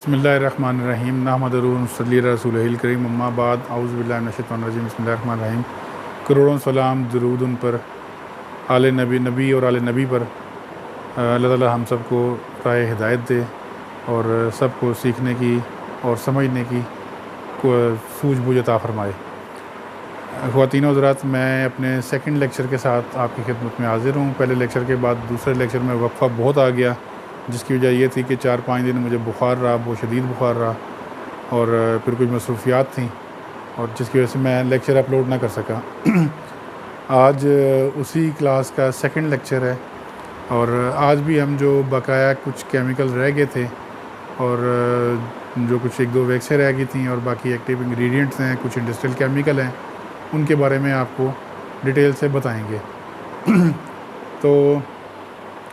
बिस्मिल्लाहिर्रहमानिर्रहीम नहमदुहु व नसल्ली अला रसूलिहिल करीम अम्मा बाद औज़ु बिल्लाहि मिनश शैतानिर रजीम बिस्मिल्लाहिर्रहमानिर्रहीम। करोड़ों सलाम दरूद उन पर आले नबी और आले नबी पर। अल्लाह ताला हम सबको राह हिदायत दे और सबको सीखने की और समझने की सूझबूझ अता फ़रमाए। ख़वातीन व हज़रात, मैं अपने सेकंड लेक्चर के साथ आपकी खिदमत में हाज़िर हूँ। पहले लेक्चर के बाद दूसरे लेक्चर में वक्फ़ा बहुत आ गया, जिसकी वजह ये थी कि 4-5 दिन मुझे बुखार रहा, बहुत शदीद बुखार रहा और फिर कुछ मसरूफियात थी और जिसकी वजह से मैं लेक्चर अपलोड ना कर सका। आज उसी क्लास का सेकंड लेक्चर है और आज भी हम जो बकाया कुछ केमिकल रह गए थे और जो कुछ 1-2 वैक्सें रह गई थी और बाकी एक्टिव इंग्रेडिएंट्स हैं, कुछ इंडस्ट्रियल केमिकल हैं, उनके बारे में आपको डिटेल से बताएंगे। तो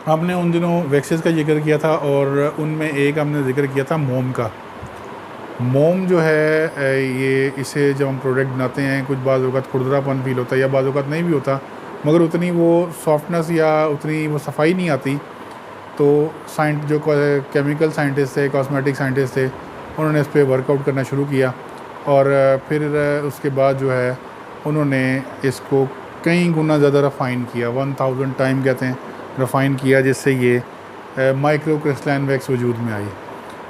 हमने उन दिनों वैक्सेस का जिक्र किया था और उनमें एक हमने जिक्र किया था मोम का। मोम जो है ये इसे जब हम प्रोडक्ट बनाते हैं कुछ बाज़ औक़ात खुरदरापन फील होता है या बाज़ औक़ात नहीं भी होता, मगर उतनी वो सॉफ्टनेस या उतनी वो सफाई नहीं आती। तो जो केमिकल साइंटिस्ट थे, कॉस्मेटिक साइंटिस्ट थे, उन्होंने इस पर वर्कआउट करना शुरू किया और फिर उसके बाद जो है उन्होंने इसको कई गुना ज़्यादा रिफ़ाइन किया, 1000 टाइम कहते हैं रिफ़ाइन किया, जिससे ये माइक्रो क्रिस्टलाइन वैक्स वजूद में आई।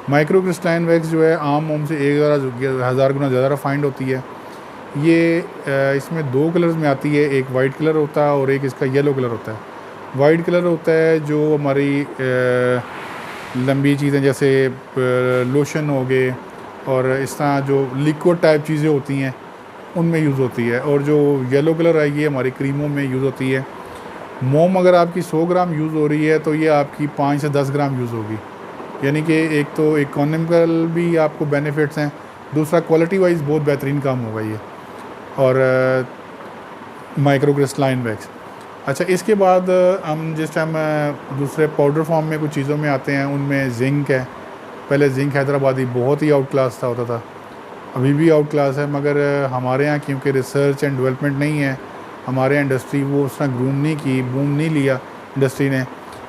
माइक्रो क्रिस्टलाइन वैक्स जो है आम मोम से 1000 गुना ज़्यादा रिफ़ाइंड होती है। ये इसमें 2 कलर्स में आती है, एक वाइट कलर होता है और एक इसका येलो कलर होता है। वाइट कलर होता है जो हमारी लंबी चीज़ें जैसे लोशन हो गए और इस तरह जो लिक्विड टाइप चीज़ें होती हैं उनमें यूज़ होती है, और जो येलो कलर है ये हमारी क्रीमों में यूज़ होती है। मोम अगर आपकी 100 ग्राम यूज़ हो रही है तो ये आपकी 5 से 10 ग्राम यूज़ होगी, यानी कि एक तो इकोनॉमिकल भी आपको बेनिफिट्स हैं, दूसरा क्वालिटी वाइज बहुत बेहतरीन काम होगा ये। और माइक्रो क्रिस्टलाइन वैक्स। अच्छा, इसके बाद हम जिस टाइम दूसरे पाउडर फॉर्म में कुछ चीज़ों में आते हैं, उनमें जिंक है। पहले जिंक हैदराबादी बहुत ही आउट क्लास होता था, अभी भी आउट क्लास है, मगर हमारे यहाँ क्योंकि रिसर्च एंड डेवलपमेंट नहीं है, हमारे यहाँ इंडस्ट्री वो उस तरह बूम नहीं लिया इंडस्ट्री ने,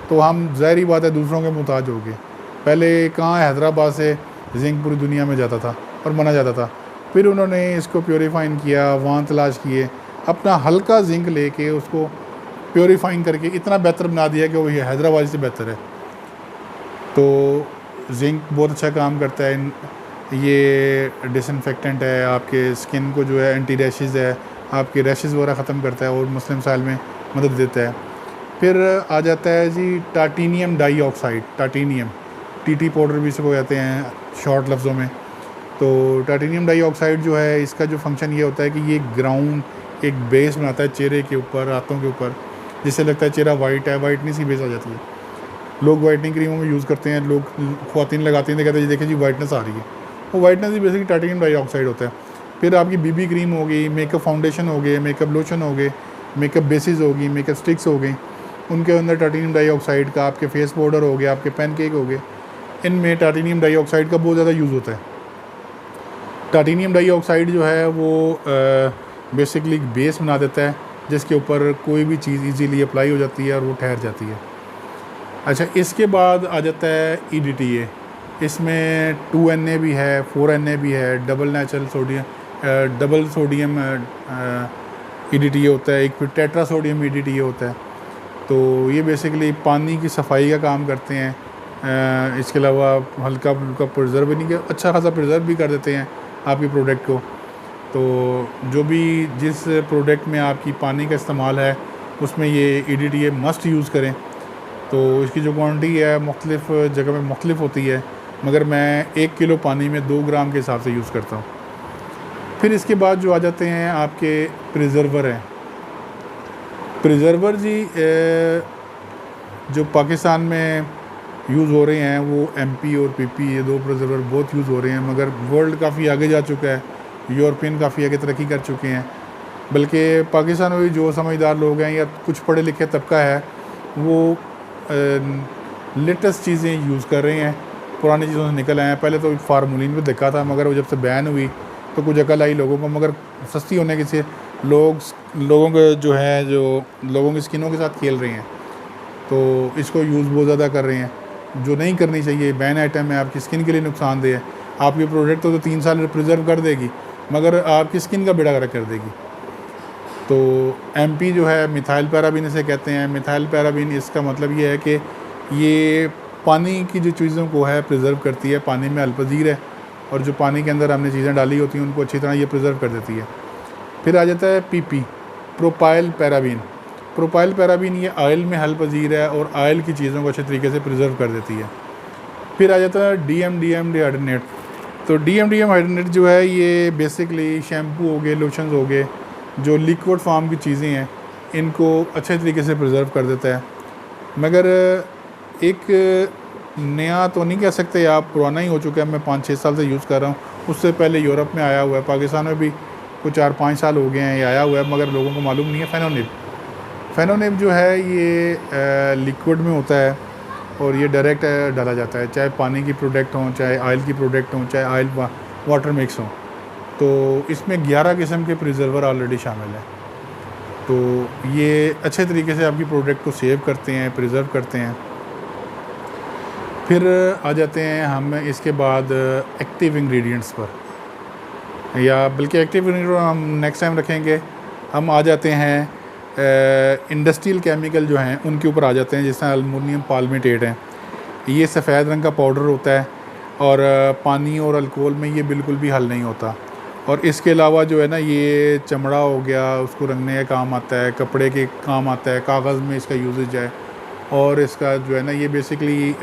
तो हम ज़ाहिरी बात है दूसरों के मुताज हो गए। पहले कहाँ हैदराबाद से जिंक पूरी दुनिया में जाता था और माना जाता था, फिर उन्होंने इसको प्योरीफाइन किया, वहाँ तलाश किए, अपना हल्का जिंक लेके उसको प्योरीफाइन करके इतना बेहतर बना दिया कि वो ये हैदराबाद से बेहतर है। तो जिंक बहुत अच्छा काम करता है, ये डिसइंफेक्टेंट है, आपके स्किन को जो है एंटी रैशेज़ है, आपके रैशेज़ वगैरह ख़त्म करता है और मुस्लिम मसाइल में मदद देता है। फिर आ जाता है जी titanium dioxide, titanium TT powder भी इसको कहते हैं शॉर्ट लफ्ज़ों में। तो टाइटेनियम डाइऑक्साइड जो है, इसका जो फंक्शन ये होता है कि ये ग्राउंड एक बेस बनाता है चेहरे के ऊपर, हाथों के ऊपर, जिससे लगता है चेहरा वाइट है, वाइटनेस की बेस आ जाती है। लोग वाइटनिंग क्रीमों में यूज़ करते हैं, लोग ख़वातीन लगाती हैं तो कहते हैं देखिए जी वाइटनेस आ रही है, वो वाइटनेस ही बेसिकली टाइटेनियम डाइऑक्साइड होता है। फिर आपकी बीबी क्रीम हो गई, मेकअप फाउंडेशन हो गए, मेकअप लोशन हो गए, मेकअप बेसिस होगी, मेकअप स्टिक्स हो गई, उनके अंदर टाइटेनियम डाइऑक्साइड का, आपके फेस पाउडर हो गया, आपके पैनकेक हो गए, इनमें टाइटेनियम डाइऑक्साइड का बहुत ज़्यादा यूज़ होता है। टाइटेनियम डाइऑक्साइड जो है वो बेसिकली बेस बना देता है, जिसके ऊपर कोई भी चीज़ ईजीली अप्लाई हो जाती है और वो ठहर जाती है। अच्छा, इसके बाद आ जाता है EDTA। इसमें 2Na भी है, 4Na भी है, डबल सोडियम EDTA होता है, एक फिर टेट्रा सोडियम EDTA होता है। तो ये बेसिकली पानी की सफाई का काम करते हैं। इसके अलावा हल्का फुल्का प्रिजर्व नहीं, अच्छा खासा प्रिजर्व भी कर देते हैं आपके प्रोडक्ट को। तो जो भी जिस प्रोडक्ट में आपकी पानी का इस्तेमाल है उसमें ये EDTA मस्ट यूज़ करें। तो इसकी जो क्वांटिटी है मुख्तलिफ़ जगह में मुख्तलिफ होती है, मगर मैं 1 किलो पानी में 2 ग्राम के हिसाब से यूज़ करता हूँ। फिर इसके बाद जो आ जाते हैं आपके प्रिजर्वर हैं। प्रिजर्वर जी जो पाकिस्तान में यूज़ हो रहे हैं वो MP और PP, ये 2 प्रिजर्वर बहुत यूज़ हो रहे हैं, मगर वर्ल्ड काफ़ी आगे जा चुका है, यूरोपियन काफ़ी आगे तरक्की कर चुके हैं। बल्कि पाकिस्तान में भी जो समझदार लोग हैं या कुछ पढ़े लिखे तबका है वो लेटेस्ट चीज़ें यूज़ कर रहे हैं, पुरानी चीज़ों से निकल आए हैं। पहले तो फार्मूलिन भी देखा था, मगर वो जब से बैन हुई तो कुछ अकल आई लोगों को, मगर सस्ती होने के से लोगों के जो है जो लोगों की स्किनों के साथ खेल रहे हैं, तो इसको यूज़ बहुत ज़्यादा कर रहे हैं। जो नहीं करनी चाहिए, बैन आइटम है, आपकी स्किन के लिए नुकसानदेह है। आपके प्रोडक्ट तो 3 साल प्रिजर्व कर देगी मगर आपकी स्किन का बेड़ा गर्क कर देगी। तो MP जो है मिथाइल पैराबीन इसे कहते हैं। मिथाइल पैराबीन इसका मतलब ये है कि ये पानी की जो चीज़ों को है प्रिजर्व करती है, पानी में अलपजीर है और जो पानी के अंदर हमने चीज़ें डाली होती हैं उनको अच्छी तरह ये प्रिजर्व कर देती है। फिर आ जाता है PP, propyl paraben. Propyl paraben ये ऑयल में हलपजीर है और ऑयल की चीज़ों को अच्छे तरीके से प्रिजर्व कर देती है। फिर आ जाता है DMDM डिहाइड्रोनेट। तो DMDM हाइड्रोनेट जो है ये बेसिकली शैम्पू हो गए, लोशंस हो गए, जो लिक्विड फार्म की चीज़ें हैं इनको अच्छे तरीके से प्रिजर्व कर देता है। मगर एक नया तो नहीं कह सकते आप, पुराना ही हो चुका है, मैं 5-6 साल से यूज़ कर रहा हूँ। उससे पहले यूरोप में आया हुआ है, पाकिस्तान में भी कुछ 4-5 साल हो गए हैं ये आया हुआ है, मगर लोगों को मालूम नहीं है। फेनोनिब, फेनोनिब जो है ये लिक्विड में होता है और ये डायरेक्ट डाला जाता है, चाहे पानी की प्रोडक्ट हों, चाहे ऑयल की प्रोडक्ट हों, चाहे ऑयल वाटर मिक्स हों। तो इसमें 11 किस्म के प्रिजर्वर ऑलरेडी शामिल हैं। तो ये अच्छे तरीके से आपकी प्रोडक्ट को सेव करते हैं, प्रिजर्व करते हैं। फिर आ जाते हैं हम इसके बाद एक्टिव इंग्रेडिएंट्स पर, या बल्कि एक्टिव इंग्रेडिएंट हम नेक्स्ट टाइम रखेंगे। हम आ जाते हैं इंडस्ट्रियल केमिकल जो हैं उनके ऊपर आ जाते हैं, जैसे अल्मोनियम पाल्मेटेट है। ये सफ़ेद रंग का पाउडर होता है और पानी और अल्कोहल में ये बिल्कुल भी हल नहीं होता। और इसके अलावा जो है ना, ये चमड़ा हो गया, उसको रंगने का काम आता है, कपड़े के काम आता है, कागज़ में इसका यूजेज है। और इसका जो है ना, ये बेसिकली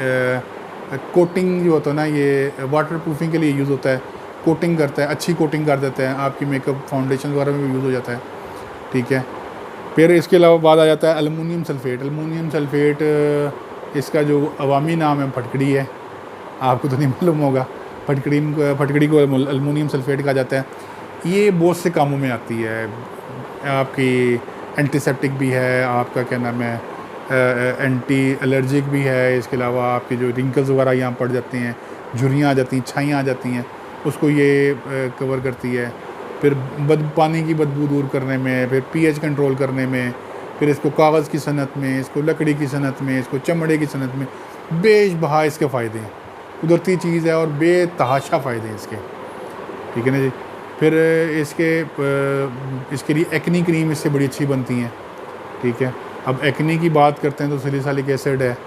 कोटिंग जो होता है ना, ये वाटर प्रूफिंग के लिए यूज़ होता है। कोटिंग करता है, अच्छी कोटिंग कर देता है, आपकी मेकअप फाउंडेशन वगैरह में भी यूज़ हो जाता है। ठीक है। फिर इसके अलावा बाद आ जाता है एलुमिनियम सल्फ़ेट। एलुमिनियम सल्फ़ेट इसका जो अवामी नाम है फटकड़ी है, आपको तो नहीं मालूम होगा। फटकड़ी को एलुमिनियम सल्फ़ेट कहा जाता है। ये बहुत से कामों में आती है, आपकी एंटीसेप्टिक भी है, आपका क्या नाम है एंटी एलर्जिक भी है। इसके अलावा आपके जो रिंकल्स वगैरह यहाँ पड़ जाते हैं, झुर्रियाँ आ जाती हैं, छाइयाँ आ जाती हैं, उसको ये कवर करती है। फिर पानी की बदबू दूर करने में, फिर pH कंट्रोल करने में, फिर इसको कागज़ की सनत में, इसको लकड़ी की सनत में, इसको चमड़े की सनत में बेशबहा इसके फ़ायदे हैं। कुदरती चीज़ है और बेतहाशा फ़ायदे हैं इसके। ठीक है ना जी। फिर इसके लिए एक्नी क्रीम इससे बड़ी अच्छी बनती हैं। ठीक है। अब एक्नी की बात करते हैं तो सैलिसिलिक एसिड है,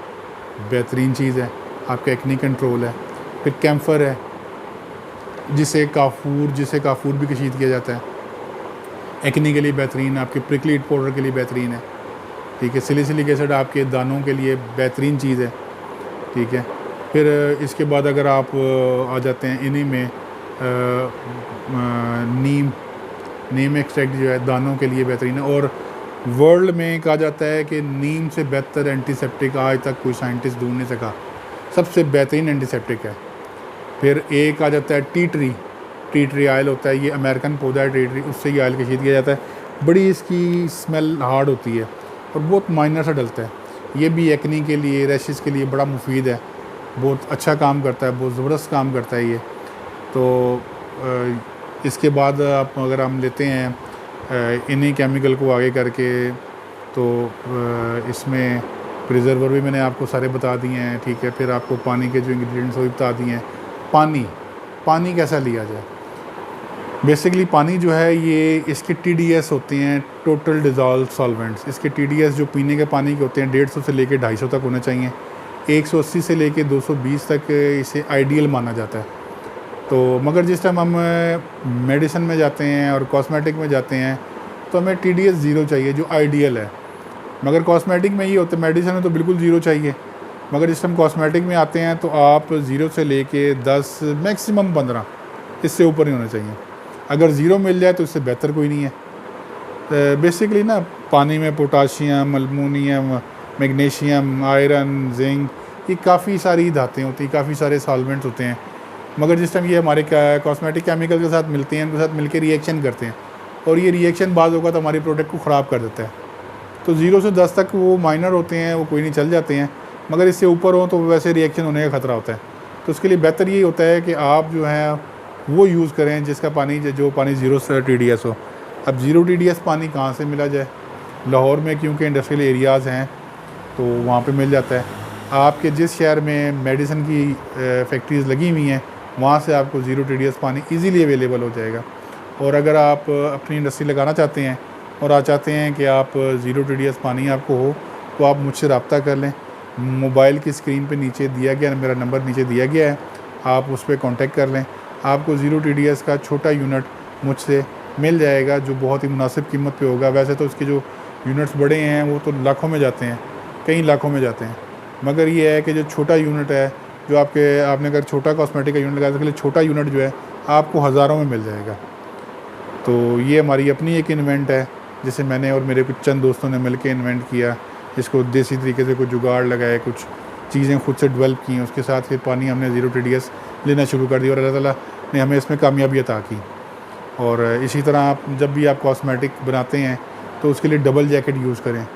बेहतरीन चीज़ है, आपका एक्नी कंट्रोल है। फिर कैम्फर है, जिसे काफूर भी कशीद किया जाता है, एक्नी के लिए बेहतरीन, आपके प्रिकली हीट पाउडर के लिए बेहतरीन है। ठीक है। सैलिसिलिक एसिड आपके दानों के लिए बेहतरीन चीज़ है। ठीक है। फिर इसके बाद अगर आप आ जाते हैं इन्हीं में नीम एक्सट्रैक्ट जो है दानों के लिए बेहतरीन है। और वर्ल्ड में कहा जाता है कि नीम से बेहतर एंटीसेप्टिक आज तक कोई साइंटिस्ट ढूंढ नहीं सका, सबसे बेहतरीन एंटीसेप्टिक है। फिर एक आ जाता है टी ट्री ऑयल होता है, ये अमेरिकन पौधा है टी ट्री, उससे ये ऑयल कशीद किया जाता है। बड़ी इसकी स्मेल हार्ड होती है और बहुत माइनर सा डलता है। ये भी एक्नी के लिए, रैशेस के लिए बड़ा मुफीद है, बहुत अच्छा काम करता है, बहुत ज़बरदस्त काम करता है ये। तो इसके बाद आप अगर हम लेते हैं इन्हीं केमिकल को आगे करके, तो इसमें प्रिजर्वर भी मैंने आपको सारे बता दिए हैं। ठीक है। फिर आपको पानी के जो इंग्रेडिएंट्स वो भी बता दिए हैं। पानी कैसा लिया जाए। बेसिकली पानी जो है ये इसके TDS होते हैं, टोटल डिज़ोल्व सॉल्वेंट्स। इसके TDS जो पीने के पानी के होते हैं 150 से लेके 250 तक होने चाहिए। 180 से लेके 220 तक इसे आइडियल माना जाता है। तो मगर जिस टाइम हम मेडिसिन में जाते हैं और कॉस्मेटिक में जाते हैं तो हमें TDS 0 चाहिए, जो आइडियल है। मगर कॉस्मेटिक में ये होता है, मेडिसिन में तो बिल्कुल 0 चाहिए, मगर जिस टाइम कॉस्मेटिक में आते हैं तो आप 0 से लेके 10 मैक्सिमम 15, इससे ऊपर नहीं होना चाहिए। अगर 0 मिल जाए तो इससे बेहतर कोई नहीं है। बेसिकली ना पानी में potassium, aluminium, magnesium, iron, zinc, ये काफ़ी सारी धातें होती हैं, काफ़ी सारे सॉल्वेंट्स होते हैं। मगर जिस टाइम ये हमारे कॉस्मेटिक केमिकल के साथ मिलते हैं, उनके साथ मिलकर रिएक्शन करते हैं और ये रिएक्शन बाज़ होगा तो हमारी प्रोडक्ट को ख़राब कर देता है। तो 0 से 10 तक वो माइनर होते हैं, वो कोई नहीं चल जाते हैं, मगर इससे ऊपर हो तो वैसे रिएक्शन होने का ख़तरा होता है। तो उसके लिए बेहतर ये होता है कि आप जो है वो यूज़ करें जिसका पानी, जो पानी 0 से TDS हो। अब 0 TDS पानी कहाँ से मिला जाए? लाहौर में क्योंकि इंडस्ट्रियल एरियाज़ हैं तो वहाँ पे मिल जाता है। आपके जिस शहर में मेडिसिन की फैक्ट्रीज़ लगी हुई हैं वहाँ से आपको ज़ीरो TDS पानी इजीली अवेलेबल हो जाएगा। और अगर आप अपनी इंडस्ट्री लगाना चाहते हैं और आप चाहते हैं कि आप ज़ीरो TDS पानी आपको हो, तो आप मुझसे रब्ता कर लें। मोबाइल की स्क्रीन पे नीचे दिया गया, मेरा नंबर नीचे दिया गया है, आप उस पर कॉन्टेक्ट कर लें। आपको ज़ीरो TDS का छोटा यूनिट मुझसे मिल जाएगा जो बहुत ही मुनासिब कीमत पे होगा। वैसे तो उसके जो यूनिट्स बड़े हैं वो तो लाखों में जाते हैं, कई लाखों में जाते हैं, मगर ये है कि जो छोटा यूनिट है, जो आपने अगर छोटा कॉस्मेटिक का यूनिट लगाया तो उसके लिए छोटा यूनिट जो है आपको हज़ारों में मिल जाएगा। तो ये हमारी अपनी एक इन्वेंट है जिसे मैंने और मेरे कुछ चंद दोस्तों ने मिल के इन्वेंट किया। इसको देसी तरीके से कुछ जुगाड़ लगाए, कुछ चीज़ें खुद से डेवलप की, उसके साथ फिर पानी हमने ज़ीरो TDS लेना शुरू कर दिया और अल्लाह ताला ने हमें इसमें कामयाबी अता की। और इसी तरह आप जब भी आप कॉस्मेटिक बनाते हैं तो उसके लिए डबल जैकेट यूज़ करें।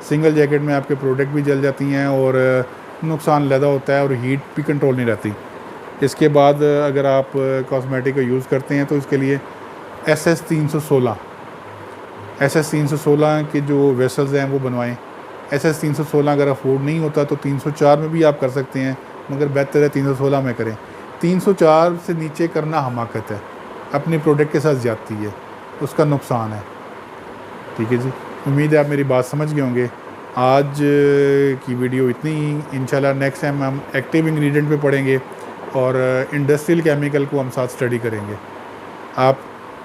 सिंगल जैकेट में आपके प्रोडक्ट भी जल जाती हैं और नुकसान ज़्यादा होता है और हीट भी कंट्रोल नहीं रहती। इसके बाद अगर आप कॉस्मेटिक का यूज़ करते हैं तो इसके लिए SS 316 के जो वेसल्स हैं वो बनवाएं। SS 316 अगर अफोर्ड नहीं होता तो 304 में भी आप कर सकते हैं, मगर बेहतर है 316 में करें। 304 से नीचे करना हमाकत है, अपने प्रोडक्ट के साथ ज़्यादती है, उसका नुकसान है। ठीक है जी, उम्मीद है आप मेरी बात समझ गए होंगे। आज की वीडियो इतनी ही। इंशाल्लाह नेक्स्ट टाइम हम एक्टिव इंग्रेडिएंट पे पढ़ेंगे और इंडस्ट्रियल केमिकल को हम साथ स्टडी करेंगे। आप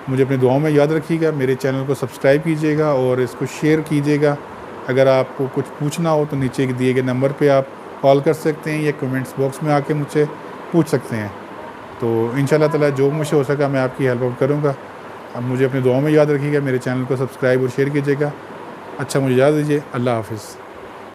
मुझे अपनी दुआओं में याद रखिएगा, मेरे चैनल को सब्सक्राइब कीजिएगा और इसको शेयर कीजिएगा। अगर आपको कुछ पूछना हो तो नीचे दिए गए नंबर पे आप कॉल कर सकते हैं या कमेंट्स बॉक्स में आके मुझसे पूछ सकते हैं। तो इंशाल्लाह ताला जो मुझसे हो सका मैं आपकी हेल्प आउट करूँगा। अब मुझे अपनी दुआओं में याद रखिएगा, मेरे चैनल को सब्सक्राइब और शेयर कीजिएगा। अच्छा, मुझे याद दीजिए। अल्लाह हाफ़िज़।